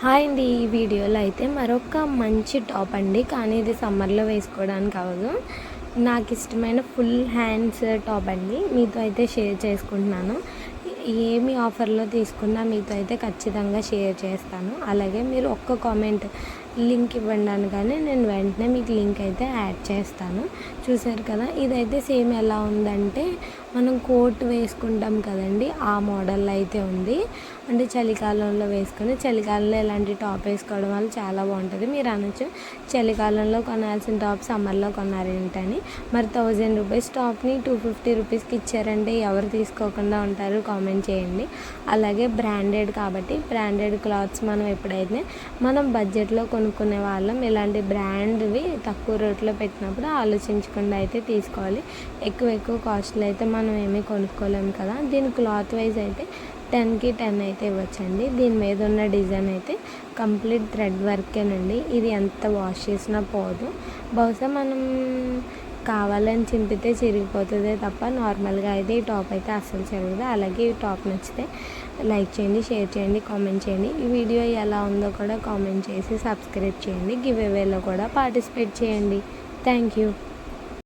Hi అండి. ఈ వీడియోలో అయితే మరొక మంచి టాప్ అండి. కానీ ఇది సమ్మర్లో వేసుకోవడానికి అవ్వదు. నాకు ఇష్టమైన ఫుల్ హ్యాండ్స్ టాప్ అండి. మీతో అయితే షేర్ చేసుకుంటున్నాను. ఏమి ఆఫర్లో తీసుకున్నా మీతో అయితే ఖచ్చితంగా షేర్ చేస్తాను. అలాగే మీరు ఒక్క కామెంట్ లింక్ ఇవ్వండి అనగానే నేను వెంటనే మీకు లింక్ అయితే యాడ్ చేస్తాను. చూసారు కదా, ఇదైతే సేమ్ ఎలా ఉందంటే మనం కోట్ వేసుకుంటాం కదండి, ఆ మోడల్లో అయితే ఉంది. అంటే చలికాలంలో వేసుకొని చలికాలంలో ఇలాంటి టాప్ వేసుకోవడం వల్ల చాలా బాగుంటుంది. మీరు అనొచ్చు, చలికాలంలో కొనాల్సిన టాప్ సమ్మర్లో కొన్నారేంటని. మరి 1000 రూపీస్ టాప్ని 250 రూపీస్కి ఇచ్చారంటే ఎవరు తీసుకోకుండా ఉంటారు? కామెంట్ చేయండి. అలాగే బ్రాండెడ్ కాబట్టి బ్రాండెడ్ క్లాత్స్ మనం ఎప్పుడైతే మనం బడ్జెట్లో కొనుక్కునే వాళ్ళం, ఇలాంటి బ్రాండ్వి తక్కువ రేట్లో పెట్టినప్పుడు ఆలోచించకుండా అయితే తీసుకోవాలి. ఎక్కువ కాస్ట్లు అయితే మనం ఏమీ కొనుక్కోలేము కదా. దీని క్లాత్ వైజ్ అయితే 10కి 10 అయితే ఇవ్వచ్చండి. దీని మీద ఉన్న డిజైన్ అయితే కంప్లీట్ థ్రెడ్ వర్కేనండి. ఇది ఎంత వాష్ చేసినా పోదు. బహుశా మనం కావాలని చింపితే చిరిగిపోతుందే తప్ప నార్మల్గా అయితే ఈ టాప్ అయితే అస్సలు చిరగదు. అలాగే ఈ టాప్ నచ్చితే లైక్ చేయండి, షేర్ చేయండి, కామెంట్ చేయండి. ఈ వీడియో ఎలా ఉందో కూడా కామెంట్ చేసి సబ్స్క్రైబ్ చేయండి. గివ్ అవేలో కూడా పార్టిసిపేట్ చేయండి. Thank you.